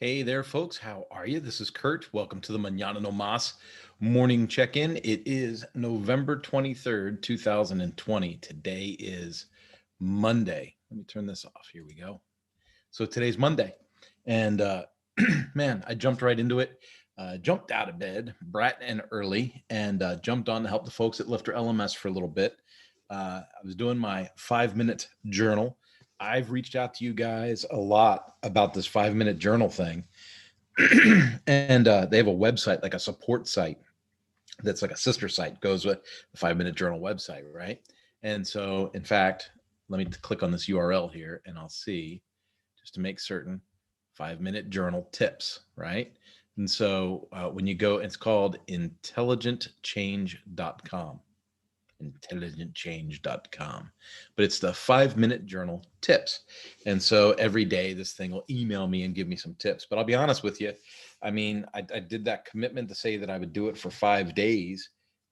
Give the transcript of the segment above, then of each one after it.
Hey there, folks. How are you? This is Kurt. Welcome to the Mañana no Mas morning check-in. It is November 23rd, 2020. Today is Monday. Let me turn this off. Here we go. So today's Monday. And man, I jumped right into it. Jumped out of bed, bright and early, and jumped on to help the folks at Lifter LMS for a little bit. I was doing my 5-minute journal. I've reached out to you guys a lot about this 5-minute journal thing. And they have a website, like a support site that's like a sister site, goes with the 5-minute journal website, right? And so, in fact, let me click on this URL here and I'll see, just to make certain, 5-minute journal tips, right? And so when you go, it's called intelligentchange.com. Intelligentchange.com, but it's the 5-minute journal tips. And so every day this thing will email me and give me some tips. But I'll be honest with you, I mean, I did that commitment to say that I would do it for 5 days,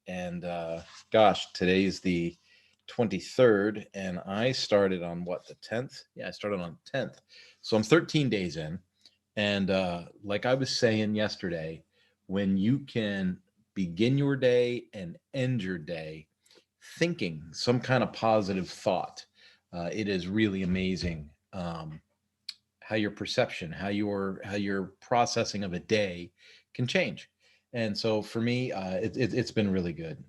and gosh, today's the 23rd, and I started on what, the 10th? Yeah, I started on 10th, so I'm 13 days in. And like I was saying yesterday, when you can begin your day and end your day thinking some kind of positive thought, it is really amazing, how your perception, how your processing of a day can change. And so for me, it's been really good.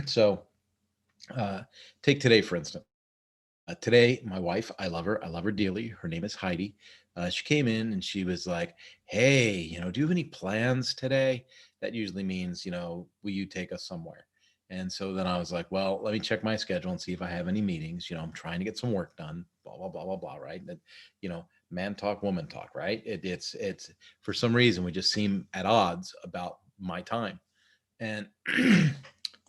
So uh, take today for instance. Today, my wife, I love her dearly. Her name is Heidi. She came in and she was like, "Hey, do you have any plans today?" That usually means, will you take us somewhere? And so then I was like, "Well, let me check my schedule and see if I have any meetings. I'm trying to get some work done. Blah blah blah blah blah." Right? And, man talk, woman talk. Right? It's for some reason we just seem at odds about my time. And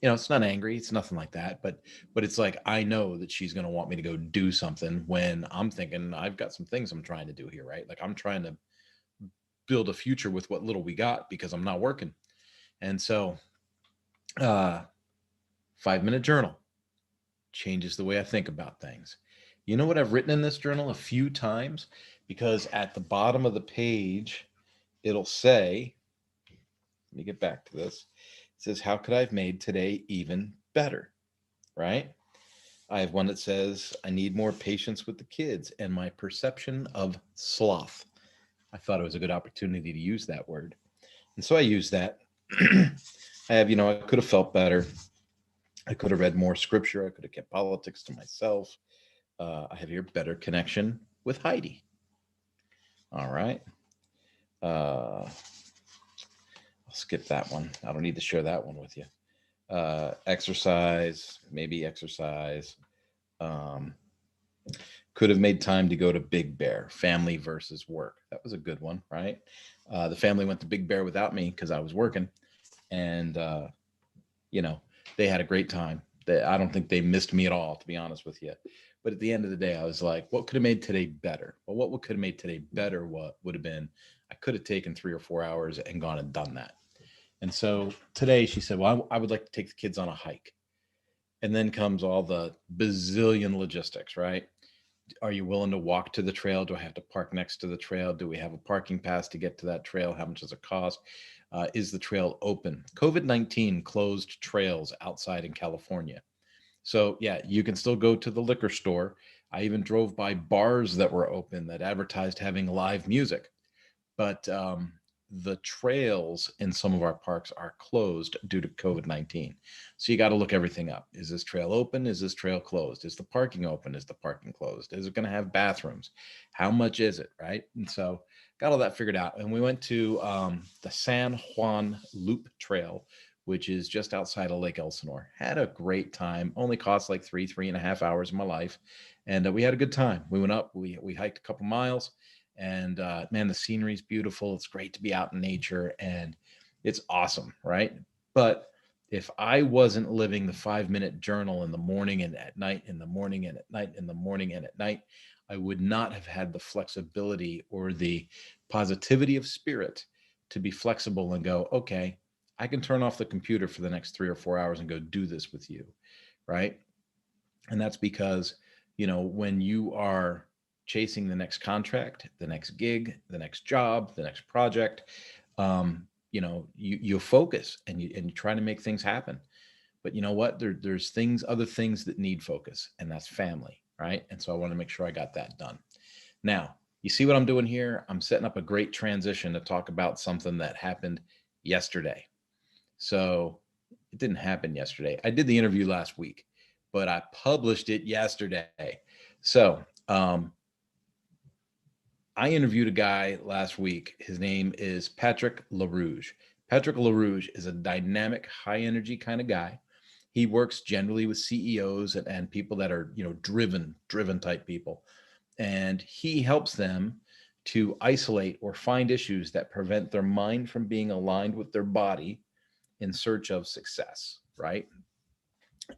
it's not angry, it's nothing like that, but it's like I know that she's going to want me to go do something when I'm thinking I've got some things I'm trying to do here, right? Like I'm trying to build a future with what little we got because I'm not working. And so, uh 5-minute journal changes the way I think about things. You know what I've written in this journal a few times, because at the bottom of the page it'll say, let me get back to this. It says, how could I have made today even better? Right? I have one that says, I need more patience with the kids and my perception of sloth. I thought it was a good opportunity to use that word. And so I use that. I have, I could have felt better. I could have read more scripture. I could have kept politics to myself. I have here better connection with Heidi. All right. I'll skip that one. I don't need to share that one with you. Exercise, maybe exercise. Um, could have made time to go to Big Bear, family versus work. That was a good one, right? The family went to Big Bear without me because I was working, and you know they had a great time. I don't think they missed me at all, to be honest with you. But at the end of the day, I was like, what could have made today better? Well, what could have made today better? What would have been? I could have taken 3 or 4 hours and gone and done that. And so today she said, well, I would like to take the kids on a hike. And then comes all the bazillion logistics, right? Are you willing to walk to the trail? Do I have to park next to the trail? Do we have a parking pass to get to that trail? How much does it cost? Is the trail open? COVID-19 closed trails outside in California. So, yeah, you can still go to the liquor store. I even drove by bars that were open that advertised having live music. But the trails in some of our parks are closed due to COVID-19. So you got to look everything up. Is this trail open? Is this trail closed? Is the parking open? Is the parking closed? Is it going to have bathrooms? How much is it? Right. And so got all that figured out. And we went to the San Juan Loop Trail, which is just outside of Lake Elsinore. Had a great time. Only cost like 3.5 hours of my life. And we had a good time. We went up, we hiked a couple miles, and man, the scenery is beautiful. It's great to be out in nature, and it's awesome, right? But if I wasn't living the 5-minute journal in the morning and at night, in the morning and at night, in the morning and at night, I would not have had the flexibility or the positivity of spirit to be flexible and go, okay, I can turn off the computer for the next 3 or 4 hours and go do this with you, right? And that's because, when you are chasing the next contract, the next gig, the next job, the next project. You focus and you try to make things happen. But you know what? There's other things that need focus, and that's family, right? And so I want to make sure I got that done. Now, you see what I'm doing here? I'm setting up a great transition to talk about something that happened yesterday. So it didn't happen yesterday. I did the interview last week, but I published it yesterday. So I interviewed a guy last week. His name is Patrick LaRouge. Patrick LaRouge is a dynamic, high energy kind of guy. He works generally with CEOs and people that are, driven type people. And he helps them to isolate or find issues that prevent their mind from being aligned with their body in search of success, right?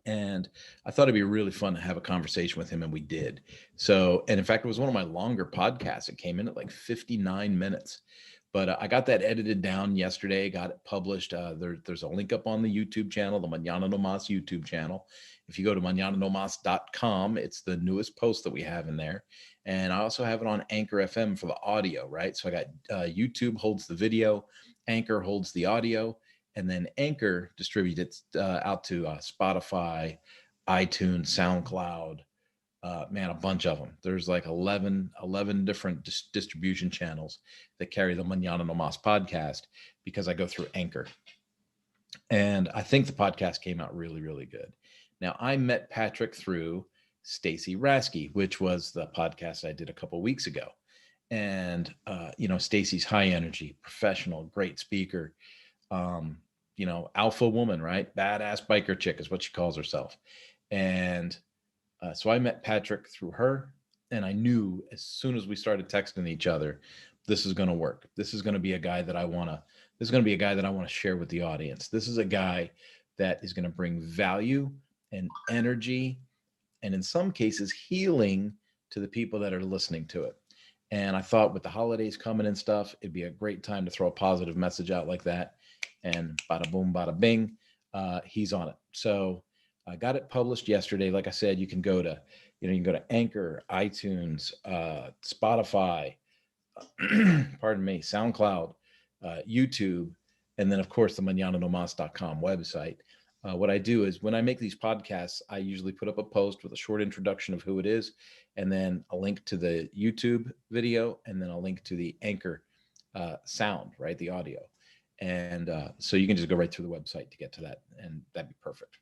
And I thought it'd be really fun to have a conversation with him, and we did. So, and in fact, it was one of my longer podcasts. It came in at like 59 minutes, but I got that edited down yesterday, got it published. There's a link up on the YouTube channel, the Mañana No Mas YouTube channel. If you go to mañananomas.com, it's the newest post that we have in there. And I also have it on Anchor FM for the audio, right? So I got YouTube holds the video, Anchor holds the audio, and then Anchor distributes it out to Spotify, iTunes, SoundCloud, man, a bunch of them. There's like 11 different distribution channels that carry the Mañana No Mas podcast because I go through Anchor. And I think the podcast came out really, really good. Now, I met Patrick through Stacy Rasky, which was the podcast I did a couple weeks ago. And, Stacy's high energy, professional, great speaker, alpha woman, right? Badass biker chick is what she calls herself. And so I met Patrick through her, and I knew as soon as we started texting each other, this is going to work. This is going to be a guy that I want to share with the audience. This is a guy that is going to bring value and energy, and in some cases, healing to the people that are listening to it. And I thought with the holidays coming and stuff, it'd be a great time to throw a positive message out like that. And bada boom, bada bing, he's on it. So I got it published yesterday. Like I said, you can go to Anchor, iTunes, Spotify, pardon me, SoundCloud, YouTube, and then of course the mañananomas.com website. What I do is when I make these podcasts, I usually put up a post with a short introduction of who it is, and then a link to the YouTube video, and then a link to the Anchor sound, right? The audio. And so you can just go right through the website to get to that, and that'd be perfect.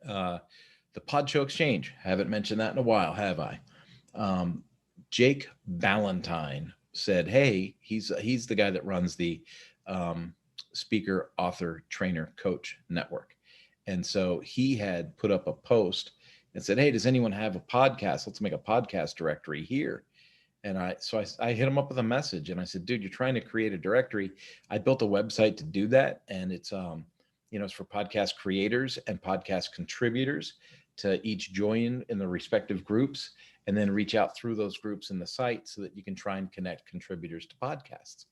The Pod Show Exchange. Haven't mentioned that in a while, have I? Jake Ballantyne said, "Hey, he's the guy that runs the speaker, author, trainer, coach network." And so he had put up a post and said, "Hey, does anyone have a podcast? Let's make a podcast directory here." And I hit him up with a message, and I said, "Dude, you're trying to create a directory." I built a website to do that, and it's it's for podcast creators and podcast contributors to each join in the respective groups and then reach out through those groups in the site so that you can try and connect contributors to podcasts.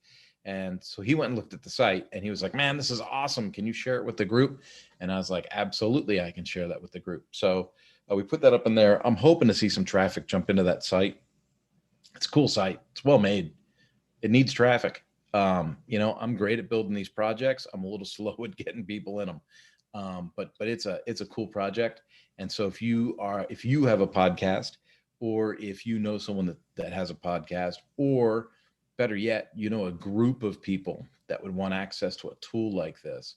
And so he went and looked at the site, and he was like, "Man, this is awesome. Can you share it with the group?" And I was like, "Absolutely, I can share that with the group." So we put that up in there. I'm hoping to see some traffic jump into that site. It's a cool site. It's well made. It needs traffic. I'm great at building these projects. I'm a little slow at getting people in them. But it's a cool project. And so if you have a podcast, or if you know someone that has a podcast, or better yet, a group of people that would want access to a tool like this,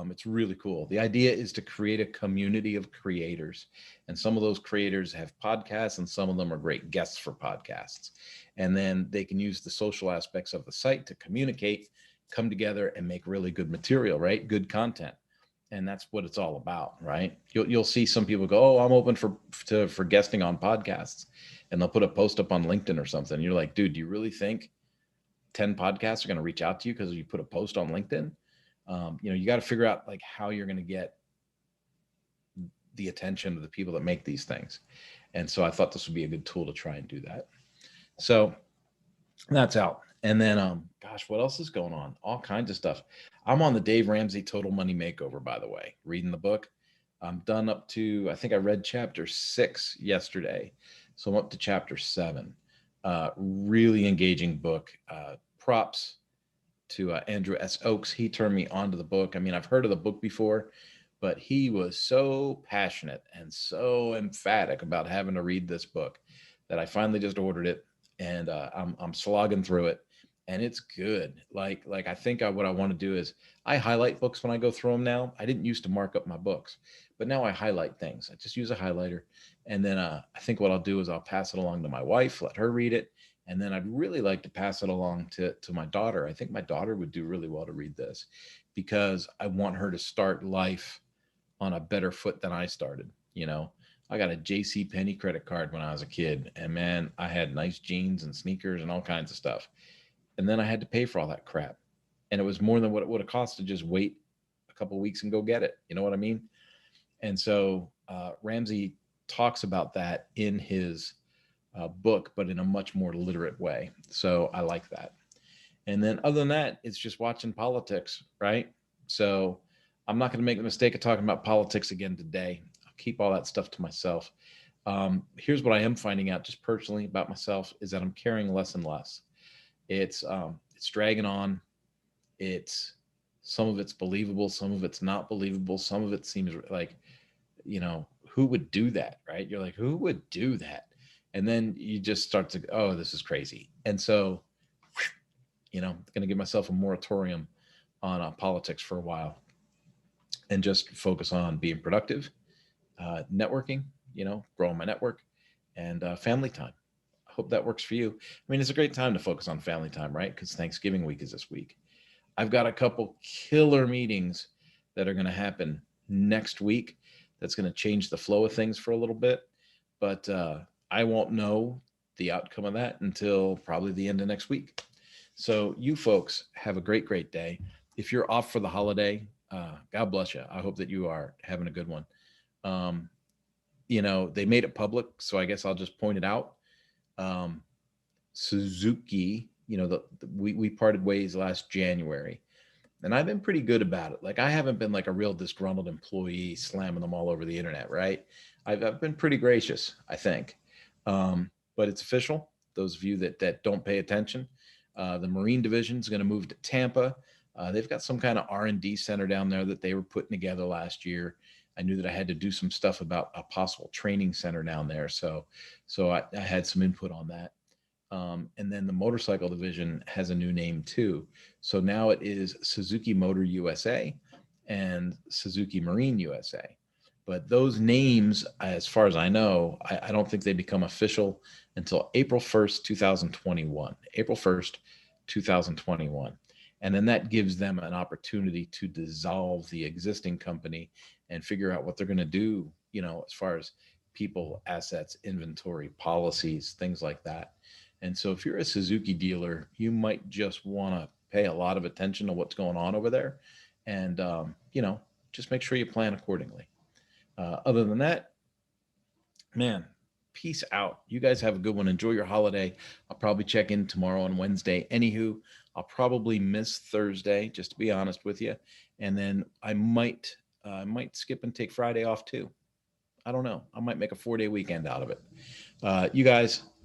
it's really cool. The idea is to create a community of creators, and some of those creators have podcasts, and some of them are great guests for podcasts. And then they can use the social aspects of the site to communicate, come together, and make really good material, right? Good content. And that's what it's all about, right? You'll see some people go, "Oh, I'm open for guesting on podcasts," and they'll put a post up on LinkedIn or something. And you're like, "Dude, do you really think 10 podcasts are going to reach out to you because you put a post on LinkedIn?" You got to figure out like how you're going to get the attention of the people that make these things. And so I thought this would be a good tool to try and do that. So that's out. And then, gosh, what else is going on? All kinds of stuff. I'm on the Dave Ramsey Total Money Makeover, by the way, reading the book. I'm done up to, I think I read chapter 6 yesterday. So I'm up to chapter 7. Really engaging book. Props to Andrew S. Oakes. He turned me onto the book. I mean, I've heard of the book before, but he was so passionate and so emphatic about having to read this book that I finally just ordered it, and I'm slogging through it, and it's good. Like I think what I want to do is I highlight books when I go through them now. I didn't used to mark up my books, but now I highlight things. I just use a highlighter, and then I think what I'll do is I'll pass it along to my wife, let her read it, and then I'd really like to pass it along to my daughter. I think my daughter would do really well to read this because I want her to start life on a better foot than I started. You know, I got a J.C. Penney credit card when I was a kid, and man, I had nice jeans and sneakers and all kinds of stuff. And then I had to pay for all that crap, and it was more than what it would have cost to just wait a couple of weeks and go get it. You know what I mean? And so Ramsey talks about that in his book, but in a much more literate way. So I like that. And then other than that, it's just watching politics, right? So I'm not going to make the mistake of talking about politics again today. I'll keep all that stuff to myself. Here's what I am finding out just personally about myself is that I'm caring less and less. It's dragging on. It's some of it's believable, some of it's not believable, some of it seems like, who would do that, right? You're like, who would do that? And then you just start to, oh, this is crazy. And so, going to give myself a moratorium on politics for a while and just focus on being productive, networking, growing my network, and family time. I hope that works for you. I mean, it's a great time to focus on family time, right? Because Thanksgiving week is this week. I've got a couple killer meetings that are going to happen next week that's going to change the flow of things for a little bit. But I won't know the outcome of that until probably the end of next week. So, you folks have a great, great day. If you're off for the holiday, God bless you. I hope that you are having a good one. Um, they made it public, so I guess I'll just point it out. Um, Suzuki, we parted ways last January, and I've been pretty good about it. Like I haven't been like a real disgruntled employee slamming them all over the internet, right? I've been pretty gracious, I think. But it's official. Those of you that don't pay attention, the Marine Division is going to move to Tampa. They've got some kind of R&D center down there that they were putting together last year. I knew that I had to do some stuff about a possible training center down there, so I had some input on that. And then the motorcycle division has a new name too. So now it is Suzuki Motor USA and Suzuki Marine USA. But those names, as far as I know, I don't think they become official until April 1st, 2021. April 1st, 2021. And then that gives them an opportunity to dissolve the existing company and figure out what they're going to do, as far as people, assets, inventory, policies, things like that. And so if you're a Suzuki dealer, you might just want to pay a lot of attention to what's going on over there and, just make sure you plan accordingly. Other than that, man, peace out. You guys have a good one. Enjoy your holiday. I'll probably check in tomorrow on Wednesday. Anywho, I'll probably miss Thursday, just to be honest with you. And then I might skip and take Friday off too. I don't know. I might make a 4-day weekend out of it. You guys